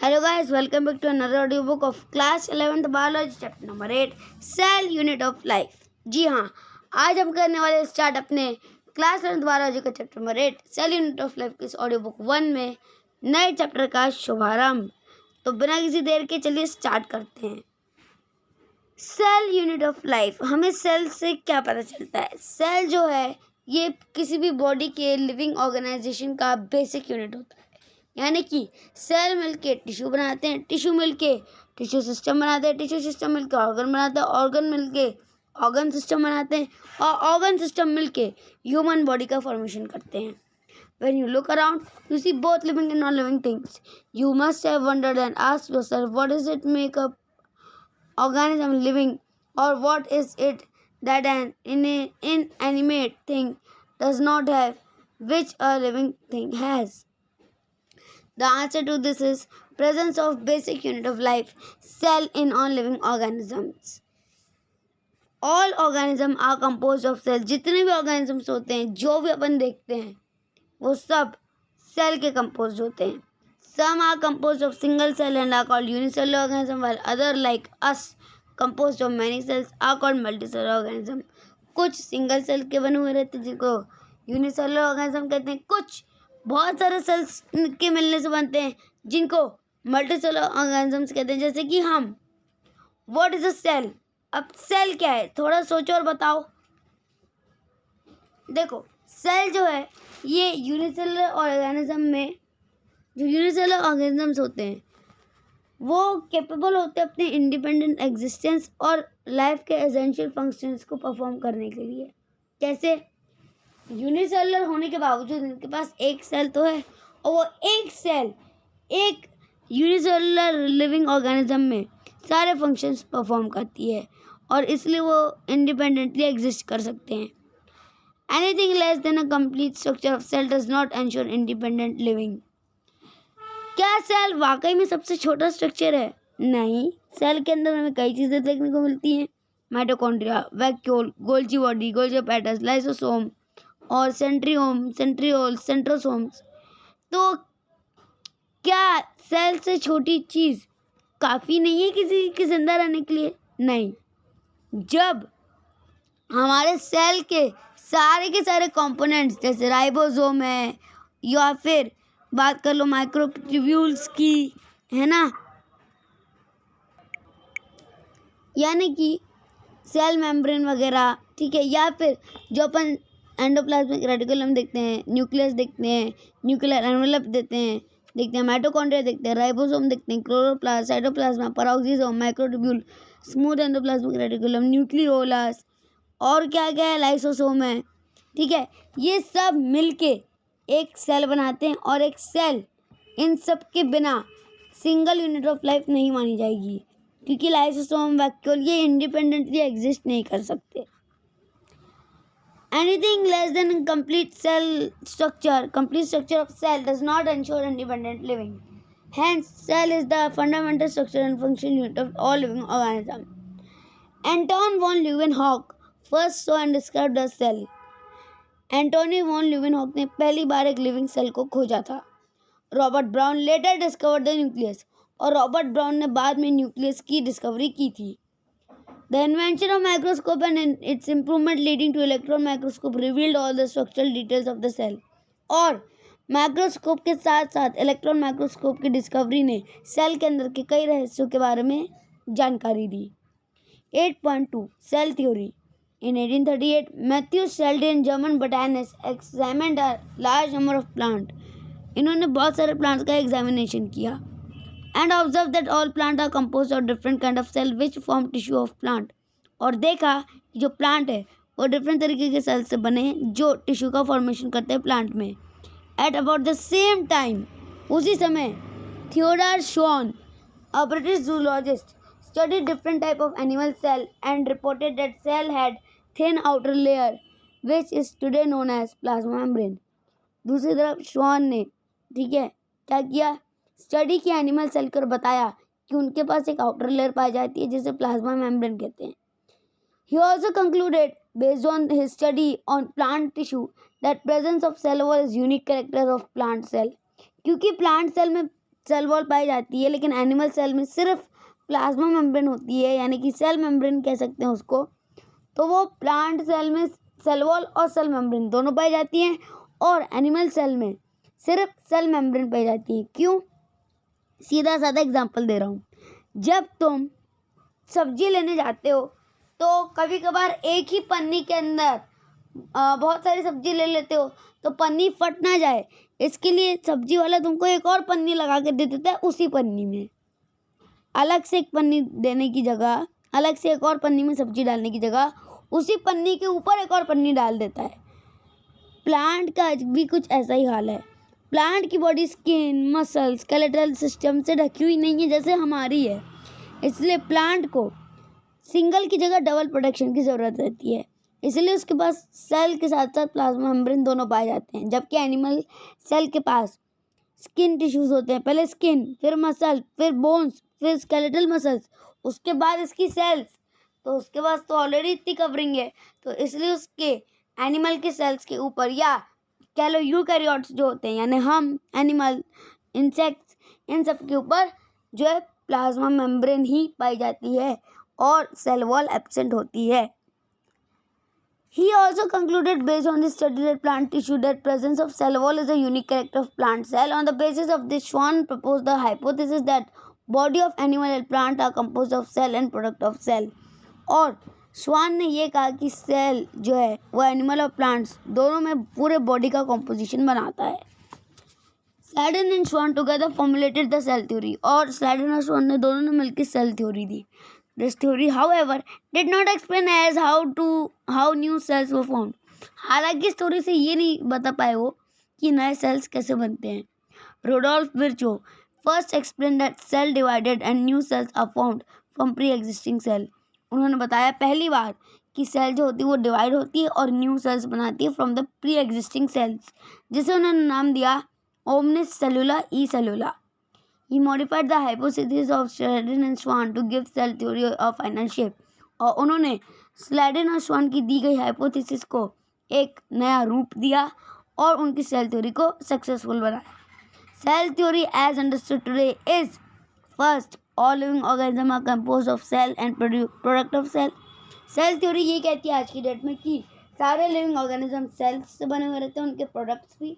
Hello guys, welcome back to another audiobook of class 11th biology chapter number 8 cell unit of life। जी हाँ, आज हम करने वाले start अपने क्लास 11th बायोलॉजी का chapter number 8 cell unit of life के इस ऑडियो बुक 1 में नए चैप्टर का शुभारंभ। तो बिना किसी देर के चलिए स्टार्ट करते हैं। सेल यूनिट ऑफ लाइफ, हमें सेल से क्या पता चलता है? सेल जो है ये किसी भी बॉडी के लिविंग ऑर्गेनाइजेशन का बेसिक यूनिट होता है। यानी कि सेल मिलके टिश्यू बनाते हैं, टिश्यू मिलके टिश्यू सिस्टम बनाते हैं, टिश्यू सिस्टम मिलके ऑर्गन बनाते हैं, ऑर्गन मिलके ऑर्गन सिस्टम बनाते हैं और ऑर्गन सिस्टम मिलके ह्यूमन बॉडी का फॉर्मेशन करते हैं। When you look around, you see both living and non-living things. You must have wondered and asked yourself, what does it make a organism living, or what is it that an inanimate thing does not have, which a living thing has? The answer to this is presence of basic unit of life, cell in all living organisms. All organisms are composed of cells. जितने भी organisms होते हैं, जो भी अपन देखते हैं, वो सब सेल के composed होते हैं। Some are composed of single cell and are called unicellular organism, while other like us composed of many cells are called multicellular organism. कुछ सिंगल सेल के बने हुए रहते हैं जिनको यूनिसेलुलर ऑर्गेनिज्म कहते हैं, कुछ बहुत सारे सेल्स के मिलने से बनते हैं जिनको मल्टीसेलुलर ऑर्गेनिजम्स कहते हैं, जैसे कि हम। What is a cell? अब सेल क्या है, थोड़ा सोचो और बताओ। देखो, सेल जो है ये यूनिसेलुलर ऑर्गेनिज्म में, जो यूनिसेलुलर ऑर्गेनिजम्स होते हैं वो कैपेबल होते हैं अपने इंडिपेंडेंट एग्जिस्टेंस और लाइफ के एसेंशियल फंक्शंस को परफॉर्म करने के लिए। कैसे? यूनिसेलुलर होने के बावजूद इनके पास एक सेल तो है और वो एक सेल एक यूनिसेलुलर लिविंग ऑर्गेनिज्म में सारे फंक्शंस परफॉर्म करती है और इसलिए वो इंडिपेंडेंटली एग्जिस्ट कर सकते हैं। Anything less than a complete structure of cell does not ensure independent living. क्या सेल वाकई में सबसे छोटा स्ट्रक्चर है? नहीं, सेल के अंदर हमें कई चीज़ें देखने को मिलती हैं। Mitochondria, vacuole, Golgi body, Golgi apparatus, lysosome और सेंट्रियोम, सेंट्रियोल, सेंट्रोसोम्स। तो क्या सेल से छोटी चीज़ काफ़ी नहीं है किसी के जिंदा रहने के लिए? नहीं। जब हमारे सेल के सारे कंपोनेंट्स जैसे राइबोसोम है या फिर बात कर लो माइक्रोट्यूब्यूल्स की, है ना, यानी कि सेल मेम्ब्रेन वगैरह, ठीक है, या फिर जो अपन एंडोप्लाज्मिक रेटिकुलम देखते हैं, न्यूक्लियस देखते हैं, न्यूक्लियर एनवेलप देखते हैं माइटोकॉन्ड्रिया देखते हैं, राइबोसोम देखते हैं, chloroplast, cytoplasm, peroxisome, microtubule, smooth endoplasmic reticulum, nucleolus और क्या क्या है, लाइसोसोम है। ठीक है, ये सब मिलके एक सेल बनाते हैं और एक सेल इन सब के बिना सिंगल यूनिट ऑफ लाइफ नहीं मानी जाएगी, क्योंकि लाइसोसोम, वैक्यूल ये इंडिपेंडेंटली एग्जिस्ट नहीं कर सकते। Anything less than a complete structure of cell does not ensure independent living. Hence, cell is the fundamental structure and function unit of all living organisms. Anton von Leeuwenhoek first saw and described a cell. Antonie van Leeuwenhoek ने पहली बार एक living cell को खोजा था। Robert Brown later discovered the nucleus, और Robert Brown ने बाद में न्यूक्लियस की डिस्कवरी की थी। The invention of microscope and its improvement leading to electron microscope revealed all the structural details of the cell. और माइक्रोस्कोप के साथ साथ इलेक्ट्रॉन माइक्रोस्कोप की डिस्कवरी ने सेल के अंदर के कई रहस्यों के बारे में जानकारी दी। 8.2 cell theory. In 1838, Matthew Sheldon, German botanist, examined a large number of plants. इन्होंने बहुत सारे प्लांट्स का एग्जामिनेशन किया and observed that all plants are composed of different kind of cell which form tissue of plant. और देखा कि जो plant है वो डिफरेंट तरीके के सेल से बने हैं जो टिश्यू का फॉर्मेशन करते हैं प्लांट में। At about the same time, उसी समय, थियोडोर श्वान, a British zoologist, studied different type of animal cell and reported that cell had thin outer layer which is today known as plasma membrane. दूसरी तरफ श्वान ने, ठीक है, क्या किया, स्टडी किया एनिमल सेल कर बताया कि उनके पास एक आउटर लेयर पाई जाती है जिसे प्लाज्मा मेम्ब्रेन कहते हैं। He also concluded based on his study on plant tissue that presence of cell wall is unique character of plant cell. क्योंकि प्लांट सेल में सेल वॉल पाई जाती है, लेकिन एनिमल सेल में सिर्फ प्लाज्मा मेम्ब्रेन होती है, यानी कि सेल मेम्ब्रेन कह सकते हैं उसको। तो वो प्लांट सेल में सेल वॉल और सेल मेम्ब्रेन दोनों पाई जाती हैं, और एनिमल सेल में सिर्फ सेल मेम्ब्रेन पाई जाती है। क्यों? सीधा साधा एग्जांपल दे रहा हूँ। जब तुम सब्जी लेने जाते हो तो कभी कभार एक ही पन्नी के अंदर बहुत सारी सब्जी ले लेते हो, तो पन्नी फट ना जाए इसके लिए सब्जी वाला तुमको एक और पन्नी लगा के दे देता है। उसी पन्नी में अलग से एक पन्नी देने की जगह, अलग से एक और पन्नी में सब्जी डालने की जगह उसी पन्नी के ऊपर एक और पन्नी डाल देता है। प्लांट का भी कुछ ऐसा ही हाल है। प्लांट की body skin, muscle, skeletal system से ढकी हुई नहीं है जैसे हमारी है, इसलिए प्लांट को सिंगल की जगह डबल प्रोटेक्शन की ज़रूरत रहती है। इसलिए उसके पास सेल के साथ साथ प्लाज्मा मेम्ब्रेन दोनों पाए जाते हैं। जबकि एनिमल सेल के पास स्किन टिश्यूज होते हैं, पहले स्किन, फिर मसल, फिर बोन्स, फिर स्केलेटल मसल्स, उसके बाद इसकी सेल्स। तो उसके पास तो ऑलरेडी इतनी कवरिंग है, तो इसलिए उसके एनिमल के सेल्स के ऊपर, या कह लो यूकैरियोट्स जो होते हैं यानी हम, एनिमल, इंसेक्ट्स, इन सब के ऊपर जो है प्लाज्मा मेम्ब्रेन ही पाई जाती है और सेल वॉल एब्सेंट होती है। He also concluded based on the study that plant tissue that presence of cell wall is a unique character of plant cell. On the basis of this, Schwann proposed the hypothesis that body of animal and plant are composed of cell and product of cell. और Schwann ने ये कहा कि cell जो है वो animal और plants दोनों में पूरे बॉडी का कॉम्पोजिशन बनाता है। Schleiden and Schwann together formulated the cell theory, और स्लाइडन और श्वान ने दोनों ने मिलकर सेल थ्योरी दी। This theory, however, did not explain as how new cells were formed. हालांकि इस थ्योरी से ये नहीं बता पाए वो कि नए सेल्स कैसे बनते हैं। Rudolf Virchow first explained that cell divided and new cells are formed from pre-existing cell. उन्होंने बताया पहली बार कि सेल जो होती है वो डिवाइड होती है और न्यू सेल्स बनाती है from the pre existing cells, जिसे उन्होंने नाम दिया omnis सेलुला E सेलुला। He modified the hypothesis of Sladen and Schwann to give cell theory a final shape. और उन्होंने स्लाइडन और श्वान की दी गई हाइपोथेसिस को एक नया रूप दिया और उनकी सेल थ्योरी को सक्सेसफुल बनाया। Cell theory as understood today is first, all living organism are composed of cell and product of cell. Cell theory ये कहती है आज की डेट में कि सारे लिविंग ऑर्गेनिज्म सेल्स से बने हुए रहते हैं, उनके प्रोडक्ट्स भी।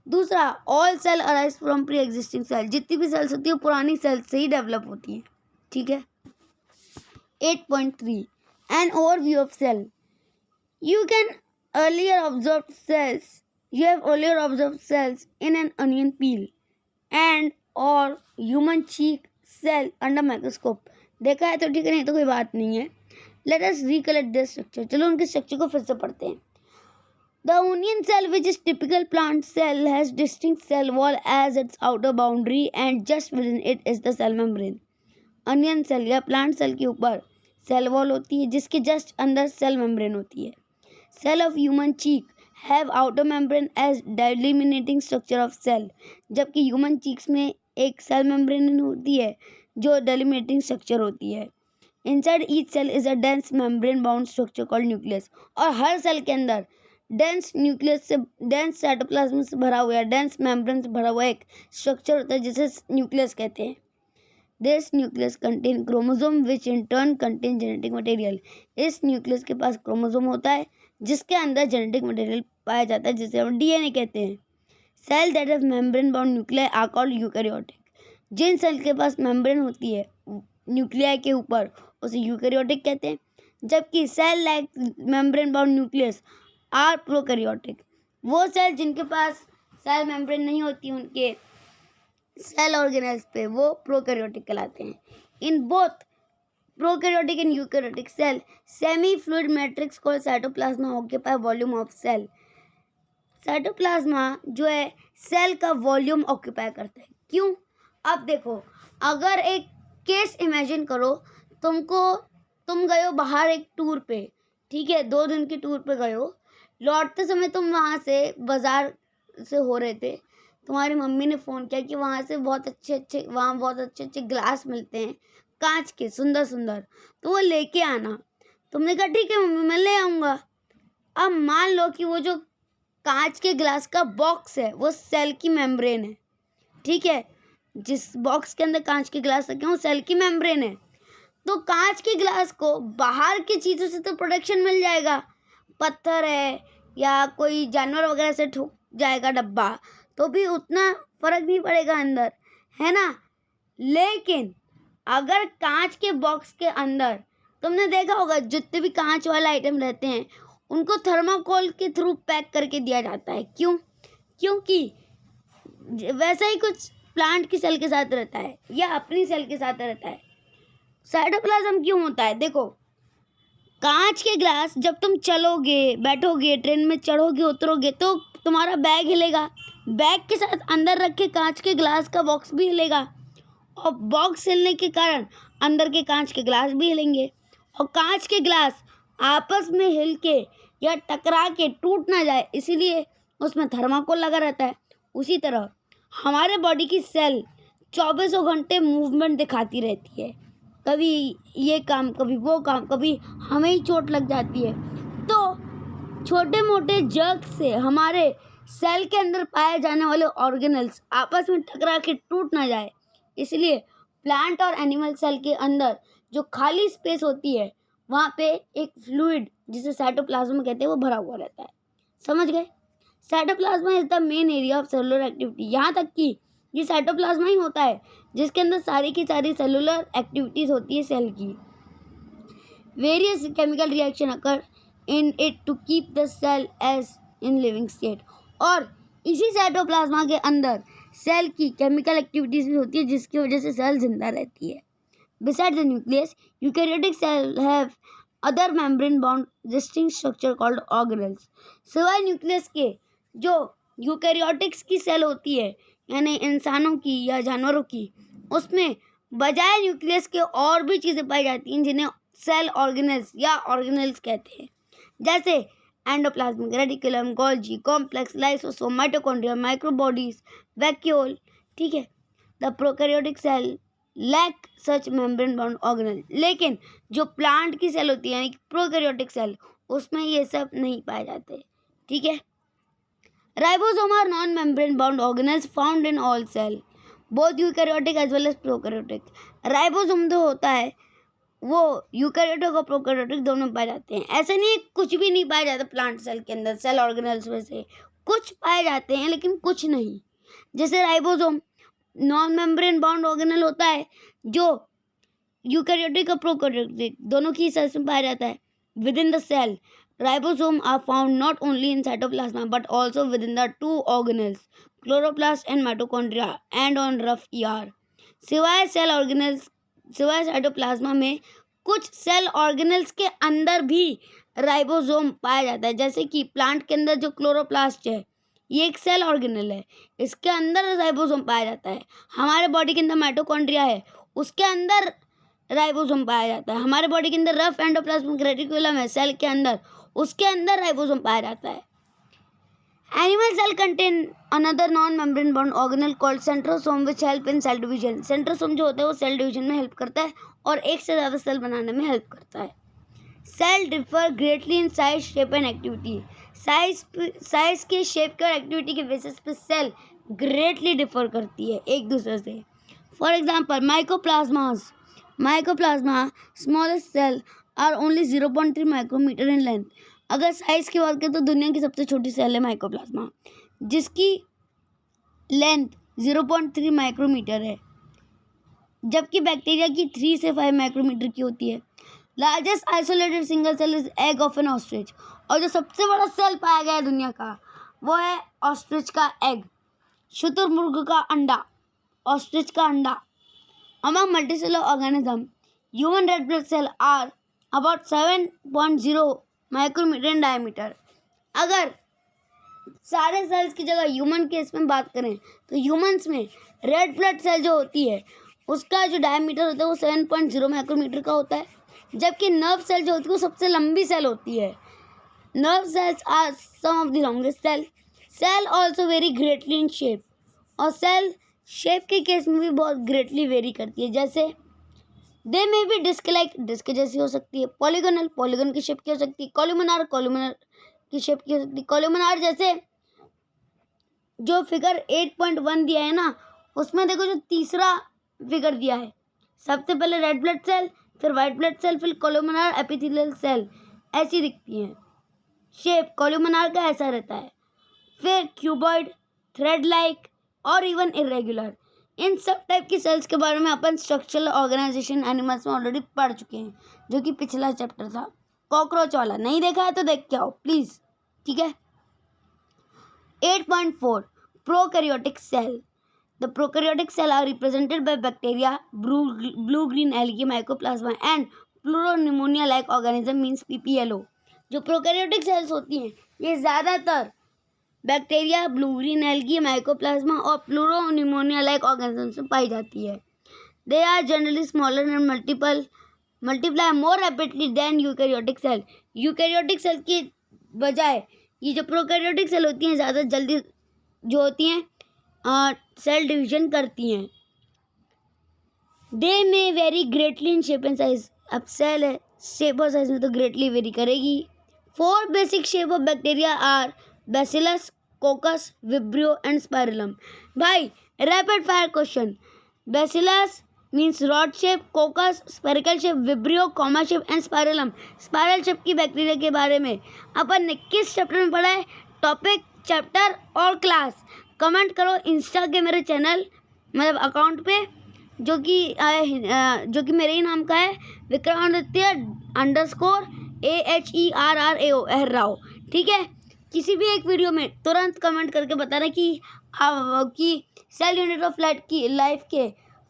दूसरा, all cell arise from pre existing cell, जितनी भी सेल्स होती है पुरानी सेल से ही डेवलप होती हैं। ठीक है। 8.3 an overview of cell. You have earlier observed cells in an onion peel and और human cheek cell under microscope. देखा है तो ठीक है, नहीं तो कोई बात नहीं है। Let us recollect this structure. चलो उनके स्ट्रक्चर को फिर से पढ़ते हैं। The onion cell, which is typical plant cell, has distinct cell wall as its outer boundary and just within it is the cell membrane. Onion cell या plant cell के ऊपर cell wall होती है जिसके just अंदर cell membrane होती है। Cell of human cheek have outer membrane as delimiting structure of cell, जबकि human cheeks में एक cell membrane होती है जो delimiting structure होती है। Inside each cell is a dense membrane bound structure called nucleus, और हर सेल के अंदर डेंस न्यूक्लियस से, डेंस साइटोप्लाज्म से भरा हुआ, डेंस मेम्ब्रेन से भरा हुआ एक स्ट्रक्चर होता है जिसे न्यूक्लियस कहते हैं। This nucleus contain chromosome which in turn contain genetic material. इस न्यूक्लियस के पास क्रोमोसोम होता है जिसके अंदर जेनेटिक मटेरियल पाया जाता है जिसे हम डीएनए कहते हैं। Cell that have membrane bound nuclei are called eukaryotic. जिन सेल के पास मेम्ब्रेन होती है न्यूक्लियाई के ऊपर उसे यूकैरियोटिक कहते हैं, जबकि cell like membrane bound nucleus are prokaryotic. वो सेल जिनके पास सेल मेम्ब्रेन नहीं होती उनके सेल ऑर्गेनेल्स पे वो प्रोकैरियोटिक कहलाते हैं। In both prokaryotic and eukaryotic cell semi fluid matrix called cytoplasma occupy volume of cell. Cytoplasma जो है सेल का वॉल्यूम ऑक्यूपाई करता है। क्यों? अब देखो, अगर एक केस इमेजिन करो, तुम गए हो बाहर एक टूर पे, ठीक है, 2 दिन की टूर पे गए हो। लौटते समय तुम वहाँ से बाज़ार से हो रहे थे, तुम्हारी मम्मी ने फ़ोन किया कि वहाँ बहुत अच्छे ग्लास मिलते हैं कांच के, सुंदर सुंदर, तो वो लेके आना। तुमने कहा ठीक है मम्मी मैं ले आऊँगा। अब मान लो कि वो जो कांच के ग्लास का बॉक्स है वो सेल की मेम्ब्रेन है, ठीक है। जिस बॉक्स के अंदर कांच के ग्लास रखे हैं वो सेल की मेम्ब्रेन है। तो कांच के ग्लास को बाहर की चीज़ों से तो प्रोटेक्शन मिल जाएगा, पत्थर है या कोई जानवर वगैरह से ठुक जाएगा डब्बा, तो भी उतना फर्क नहीं पड़ेगा अंदर, है ना। लेकिन अगर कांच के बॉक्स के अंदर तुमने देखा होगा जितने भी कांच वाला आइटम रहते हैं उनको थर्माकोल के थ्रू पैक करके दिया जाता है। क्यों? क्योंकि वैसा ही कुछ प्लांट की सेल के साथ रहता है या अपनी सेल के साथ रहता है। साइटोप्लाज्म क्यों होता है? देखो, कांच के ग्लास, जब तुम चलोगे, बैठोगे, ट्रेन में चढ़ोगे, उतरोगे तो तुम्हारा बैग हिलेगा, बैग के साथ अंदर रखे कांच के ग्लास का बॉक्स भी हिलेगा और बॉक्स हिलने के कारण अंदर के कांच के ग्लास भी हिलेंगे और कांच के ग्लास आपस में हिल के या टकरा के टूट ना जाए इसीलिए उसमें थर्माकोल लगा रहता है। उसी तरह हमारे बॉडी की सेल 24 घंटे मूवमेंट दिखाती रहती है, कभी ये काम, कभी वो काम, कभी हमें ही चोट लग जाती है। तो छोटे मोटे जर्क से हमारे सेल के अंदर पाए जाने वाले ऑर्गेनल्स आपस में टकरा के टूट ना जाए, इसलिए प्लांट और एनिमल सेल के अंदर जो खाली स्पेस होती है वहाँ पे एक फ्लूइड जिसे साइटोप्लाज्म कहते हैं वो भरा हुआ रहता है। समझ गए? Cytoplasm is the main area of cellular activity. यहाँ तक कि ये साइटोप्लाज्मा ही होता है जिसके अंदर सारी की सारी सेलुलर एक्टिविटीज होती है सेल की। Various chemical reaction occur in it to keep the cell as in living state. और इसी साइटोप्लाज्मा के अंदर सेल की केमिकल एक्टिविटीज भी होती है जिसकी वजह से सेल जिंदा रहती है। Besides the nucleus, eukaryotic cells have other membrane-bound distinct structure called organelles. सिवाय न्यूक्लियस के जो यूकैरियोटिक्स की सेल होती है यानी इंसानों की या जानवरों की, उसमें बजाय न्यूक्लियस के और भी चीज़ें पाई जाती हैं जिन्हें सेल ऑर्गेनेल्स या ऑर्गेनेल्स कहते हैं, जैसे endoplasmic reticulum, Golgi complex, lysosome, mitochondria, microbodies, vacuole. ठीक है, the prokaryotic cell lack such membrane bound organelle. लेकिन जो प्लांट की सेल होती है यानी कि प्रोकैरियोटिक सेल, उसमें ये सब नहीं पाए जाते। ठीक है, ribosome are non membrane bound organelles found in all cell, both eukaryotic as well as prokaryotic. Ribosome जो होता है वो यूकैरियोटिक और प्रोकैरियोटिक दोनों पाए जाते हैं। ऐसा नहीं है कुछ भी नहीं पाया जाता प्लांट सेल के अंदर, सेल ऑर्गेनल्स में से कुछ पाए जाते हैं लेकिन कुछ नहीं। जैसे ribosome non membrane bound organelle होता है जो यूकैरियोटिक और प्रोकैरियोटिक दोनों की सेल्स में पाया जाता है। Within the cell ribosome are found not only in cytoplasma but also within the two organelles chloroplast and mitochondria and on rough ER. सिवाय सेल ऑर्गेनल्स, सिवाय साइटोप्लाज्मा में कुछ सेल ऑर्गेनल्स के अंदर भी राइबोसोम पाया जाता है। जैसे कि प्लांट के अंदर जो क्लोरोप्लास्ट है ये एक सेल ऑर्गेनल है, इसके अंदर राइबोसोम पाया जाता है। हमारे बॉडी के अंदर माइटोकॉन्ड्रिया है, उसके अंदर राइबोसोम पाया जाता है। हमारे बॉडी के अंदर रफ एंडोप्लाज्मिक रेटिकुलम है सेल के अंदर, उसके अंदर राइबोसोम पाया जाता है। Animal cell contain another non membrane bound organelle called centrosome which help in cell division. Centrosome जो होता है वो सेल डिवीजन में हेल्प करता है और एक से ज़्यादा सेल बनाने में हेल्प करता है। Cell differ greatly in size, shape and activity. Size के, शेप के और एक्टिविटी के बेसिस पे सेल ग्रेटली डिफर करती है एक दूसरे से। For example microplasma smallest cell are only 0.3 micrometer in length. अगर साइज की बात करें तो दुनिया की सबसे छोटी सेल है माइक्रोप्लाज्मा, जिसकी लेंथ 0.3 माइक्रोमीटर है, जबकि बैक्टीरिया की 3 से 5 माइक्रोमीटर की होती है। Largest isolated single cell is egg of an ostrich. और जो सबसे बड़ा सेल पाया गया है दुनिया का वो है ऑस्ट्रिच का एग, शुतुरमुर्ग का अंडा, ऑस्ट्रिच का अंडा। Among multicellular organism human red blood cell are about 7.0 micrometer in diameter. अगर सारे सेल्स की जगह ह्यूमन केस में बात करें तो ह्यूमंस में रेड ब्लड सेल जो होती है उसका जो डायमीटर होता है वो 7.0 माइक्रोमीटर का होता है, जबकि नर्व सेल जो होती है वो सबसे लंबी सेल होती है। Nerve cells are some of the longest cell. Cell also very greatly in shape, और सेल शेप के केस में भी बहुत ग्रेटली वेरी करती है। जैसे दे में भी डिस्क लाइक, डिस्क जैसी हो सकती है, पॉलीगोनल, पॉलीगन की शेप की हो सकती है, कॉलुमिनार, कॉलुमिनार की शेप की हो सकती है। कॉलुमिनार जैसे जो फिगर 8.1 दिया है ना उसमें देखो जो तीसरा फिगर दिया है, सबसे पहले रेड ब्लड सेल, फिर वाइट ब्लड सेल, फिर कोलुमिनार एपिथेलियल सेल, ऐसी दिखती है। शेप कोलुमिनार का ऐसा रहता है, फिर क्यूबॉइड, थ्रेड लाइक और इवन इरेगुलर। इन सब टाइप की सेल्स के बारे में अपन स्ट्रक्चरल ऑर्गेनाइजेशन एनिमल्स में ऑलरेडी पढ़ चुके हैं, जो कि पिछला चैप्टर था कॉकरोच वाला। नहीं देखा है तो देख के आओ प्लीज, ठीक है। 8.4 prokaryotic cell. The prokaryotic cell are represented by bacteria, blue-green algae, mycoplasma and pleuropneumonia-like organism means PPLO। जो प्रोकैरियोटिक सेल्स होती हैं ये ज़्यादातर bacteria, blue green algae, mycoplasma और प्लूरोनिमोनिया लाइक ऑर्गेनिजम्स में पाई जाती है। They are generally smaller and multiply more rapidly than eukaryotic cell. Eukaryotic cell की बजाय ये जो प्रोकैरियोटिक सेल होती हैं ज़्यादा जल्दी जो होती हैं सेल डिवीजन करती हैं। They may vary greatly in shape and size. अब सेल है, शेप और साइज में तो ग्रेटली वेरी करेगी। 4 basic shape of bacteria are bacillus, coccus, vibrio and spirillum. भाई rapid fire question. Bacillus means rod shape, coccus spherical shape, vibrio comma shape and spirillum spiral shape की bacteria के बारे में अपन ने किस चैप्टर में पढ़ा है? टॉपिक, चैप्टर और क्लास कमेंट करो इंस्टा के मेरे चैनल मतलब अकाउंट पे जो कि मेरे ही नाम का है, विक्रमादित्य _AHERRAO एहराओ, ठीक है। किसी भी एक वीडियो में तुरंत कमेंट करके बताना कि सेल यूनिट ऑफ लाइफ के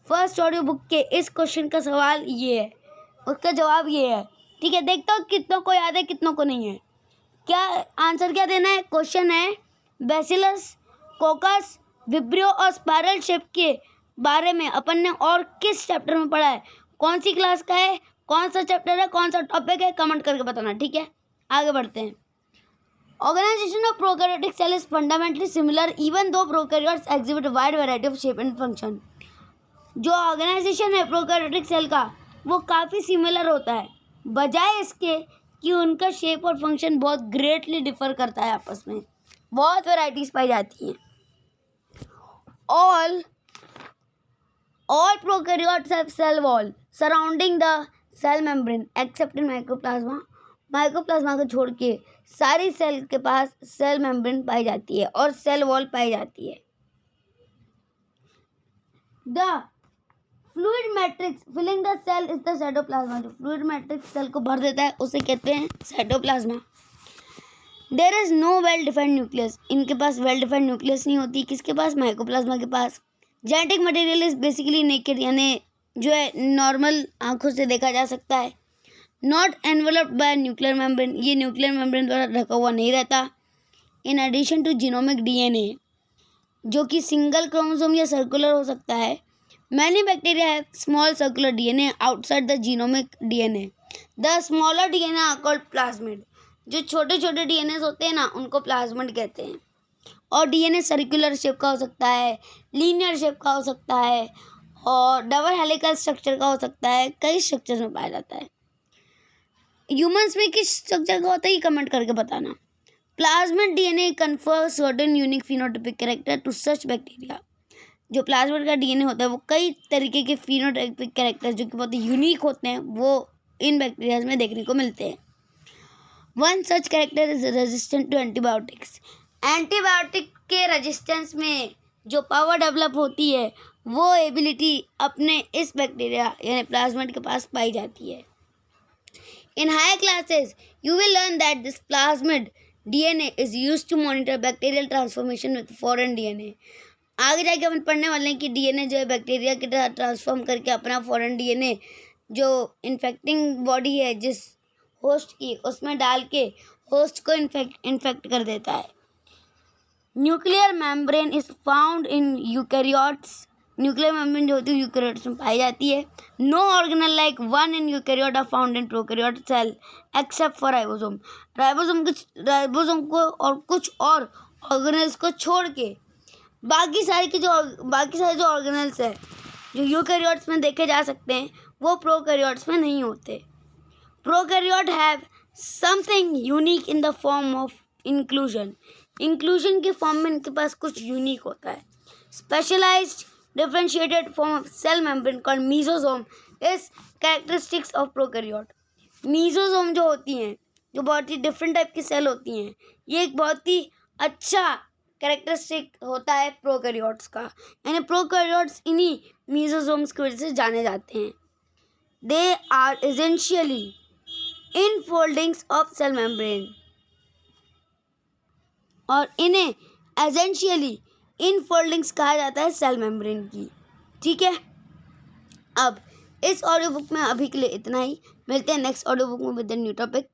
फर्स्ट ऑडियो बुक के इस क्वेश्चन का सवाल ये है, उसका जवाब ये है, ठीक है। देखता हूँ कितनों को याद है कितनों को नहीं है। क्या आंसर क्या देना है? क्वेश्चन है बैसिलस, कोकस, विब्रियो और स्पाइरल शेप के बारे में अपन ने और किस चैप्टर में पढ़ा है, कौन सी क्लास का है, कौन सा चैप्टर है, कौन सा टॉपिक है, कमेंट करके बताना, ठीक है। आगे बढ़ते हैं। Organisation of prokaryotic cell is fundamentally similar even though prokaryotes exhibit wide variety of shape and function. जो ऑर्गेनाइजेशन है प्रोकैरियोटिक सेल का वो काफ़ी सिमिलर होता है, बजाय इसके कि उनका शेप और फंक्शन बहुत ग्रेटली डिफर करता है, आपस में बहुत वैरायटीज पाई जाती हैं। All prokaryotes have cell wall surrounding the cell membrane except in mycoplasma। Mycoplasma को छोड़ के सारी सेल के पास सेल मेम्ब्रेन पाई जाती है और सेल वॉल पाई जाती है। The fluid matrix filling the cell is the cytoplasma। जो फ्लूइड मैट्रिक्स सेल को भर देता है उसे कहते हैं cytoplasma. There is no well defined nucleus. इनके पास वेल डिफाइंड न्यूक्लियस नहीं होती। किसके पास? माइकोप्लाज्मा के पास। Genetic material is basically naked, यानी जो है नॉर्मल आंखों से देखा जा सकता है। Not enveloped by nuclear membrane, ये न्यूक्लियर मेम्ब्रेन द्वारा ढका हुआ नहीं रहता। In addition to genomic DNA जो कि सिंगल क्रोमोसोम या सर्कुलर हो सकता है। Many bacteria have small circular DNA outside the genomic DNA. The smaller DNA are called plasmid. जो छोटे छोटे डीएनए होते हैं ना उनको प्लाज्मिड कहते हैं। और डीएनए सर्कुलर शेप का हो सकता है, लीनियर शेप का हो सकता है और डबल हेलिकल स्ट्रक्चर का हो सकता है, कई स्ट्रक्चर में पाया जाता है। ह्यूमंस में किस स्ट्रक्चर का होता है ये कमेंट करके बताना। Plasmid DNA confers certain unique phenotypic character to such bacteria. जो प्लाज्मिड का डीएनए होता है वो कई तरीके के फिनोटाइपिक कैरेक्टर जो कि बहुत यूनिक होते हैं वो इन बैक्टीरियाज में देखने को मिलते हैं। One such character is resistant to antibiotics. Antibiotic के रेजिस्टेंस में जो पावर डेवलप होती है वो एबिलिटी अपने इस बैक्टीरिया यानी प्लाज्मिड के पास पाई जाती है। In higher classes you will learn that this plasmid DNA is used to monitor bacterial transformation with foreign DNA. आगे जाके अपन पढ़ने वाले हैं कि डीएनए जो है बैक्टीरिया की तरह ट्रांसफॉर्म करके अपना फॉरेन डीएनए जो इन्फेक्टिंग बॉडी है जिस होस्ट की उसमें डाल के होस्ट को इन्फेक्ट कर देता है। Nuclear membrane is found in eukaryotes. Nuclear membrane जो होती है यूकैरियोट्स में पाई जाती है। No organelle like one in eukaryote are found in prokaryote cell except for ribosome. Ribosome को और कुछ और ऑर्गेनल्स को छोड़ के बाकी सारे जो ऑर्गेनल्स है जो यूकैरियोट्स में देखे जा सकते हैं वो प्रोकैरियोट्स में नहीं होते। Prokaryote have something unique in the form of inclusion. Inclusion के फॉर्म में इनके पास कुछ यूनिक होता है। Specialised differentiated form of cell membrane called mesosome is characteristics of prokaryote. Mesosome जो होती हैं, जो बहुत ही डिफरेंट टाइप की सेल होती हैं, ये एक बहुत ही अच्छा कैरेक्टरिस्टिक होता है प्रोकैरियोट्स का, यानी प्रोकैरियोट्स इन्हीं मेसोसोम्स की वजह से जाने जाते हैं. They are essentially infoldings of cell membrane, और इन्हें एसेंशियली इनफोल्डिंग्स कहा जाता है सेल मेम्ब्रेन की. ठीक है, अब इस ऑडियो बुक में अभी के लिए इतना ही. मिलते हैं नेक्स्ट ऑडियो बुक में with new topic,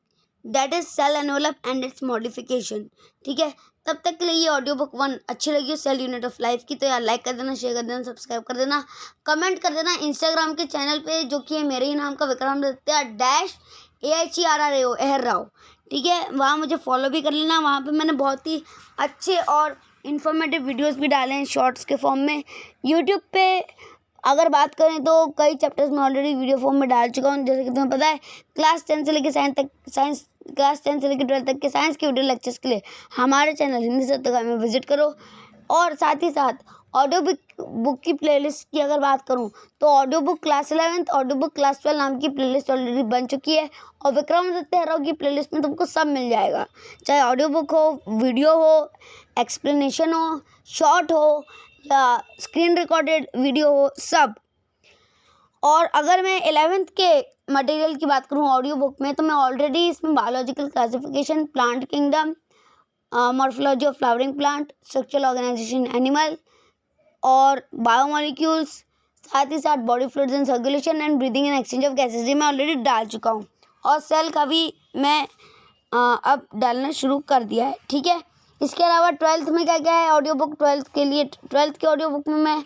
that is cell envelope and its modification. ठीक है, तब तक के लिए ये ऑडियो बुक 1 अच्छी लगी हो सेल यूनिट ऑफ लाइफ की, तो यार लाइक कर देना, शेयर कर देना, सब्सक्राइब कर देना, कमेंट कर देना. इंस्टाग्राम के चैनल पे जो कि है मेरे ही नाम का विक्रमादित्य -AHERRAO एहर राव. ठीक है, वहाँ मुझे फॉलो भी कर लेना. वहाँ पे मैंने बहुत ही अच्छे और इन्फॉर्मेटिव वीडियोस भी डाले हैं शॉर्ट्स के फॉर्म में. यूट्यूब पे अगर बात करें तो कई चैप्टर्स में ऑलरेडी वीडियो फॉर्म में डाल चुका हूँ. जैसे कि तुम्हें पता है, क्लास 10 से लेकर क्लास 10 से लेकर 12 तक के साइंस के वीडियो लेक्चर्स के लिए हमारे चैनल हिंदी सत्याग्रह में विजिट करो. और साथ ही साथ ऑडियो बुक की प्लेलिस्ट की अगर बात करूं तो audio book class 11, audio book class 12 नाम की प्लेलिस्ट ऑलरेडी बन चुकी है. और विक्रमादित्य एहर की प्लेलिस्ट में तुमको सब मिल जाएगा, चाहे ऑडियो बुक हो, वीडियो हो, एक्सप्लेनेशन हो, शॉर्ट हो या स्क्रीन रिकॉर्डेड वीडियो हो, सब. और अगर मैं 11th के मटेरियल की बात करूं ऑडियो बुक में, तो मैं ऑलरेडी इसमें biological classification, plant kingdom, morphology of flowering plant, structural organisation animal और बायोमोलिक्यूल्स, साथ ही साथ body fluids and circulation and breathing and exchange of gases, ये मैं ऑलरेडी डाल चुका हूँ. और सेल का भी मैं अब डालना शुरू कर दिया है. ठीक है, इसके अलावा 12th में क्या क्या है ऑडियो बुक 12th के लिए. 12th के ऑडियो बुक में मैं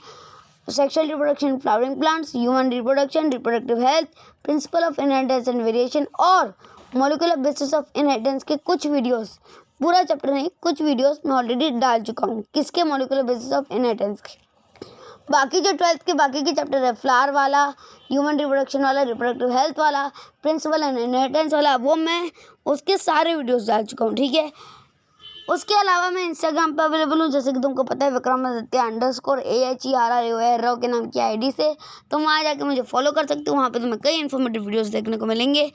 sexual reproduction, flowering plants, human reproduction, reproductive health, principle of inheritance and variation और मॉलिक्यूलर बेसिस ऑफ इनहेरिटेंस के कुछ वीडियोस, पूरा चैप्टर नहीं, कुछ वीडियोस मैं ऑलरेडी डाल चुका हूँ. किसके? मॉलिक्यूलर बेसिस ऑफ इनहेरिटेंस के. बाकी जो 12th के बाकी के चैप्टर है, फ्लावर वाला, ह्यूमन रिप्रोडक्शन वाला, रिप्रोडक्टिव हेल्थ वाला, प्रिंसिपल एंड इनहेरिटेंस वाला, वो मैं उसके सारे वीडियोस डाल चुका हूँ. ठीक है, उसके अलावा मैं इंस्टाग्राम पे अवेलेबल हूँ, जैसे कि तुमको पता है, विक्रमादित्य_AHERRAO एहर राव के नाम की आईडी से. तो वहाँ जाके मुझे फॉलो कर सकते हो. वहाँ पे तुम्हें कई इन्फॉर्मेटिव वीडियोस देखने को मिलेंगे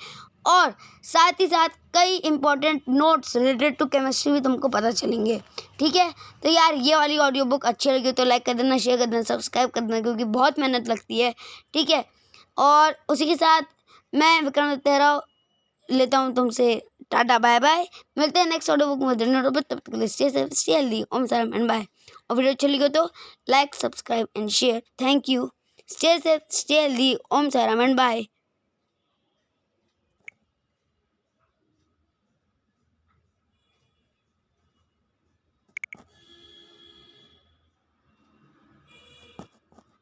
और साथ ही साथ कई important notes related to chemistry भी तुमको पता चलेंगे. ठीक है, तो यार ये वाली ऑडियो बुक अच्छी लगी तो लाइक कर देना, शेयर कर देना, सब्सक्राइब कर देना, क्योंकि बहुत मेहनत लगती है. ठीक है, और उसी के साथ मैं विक्रमादित्य एहर राव लेता हूँ तुमसे टाटा, बाय बाय. मिलते हैं नेक्स्ट ऑडियो बुक में. तब तक के लिए stay safe, stay healthy, Om Sairam and bye. और वीडियो अच्छी लगी तो like, subscribe and share. Thank you. Stay safe, stay healthy, Om Sairam and bye.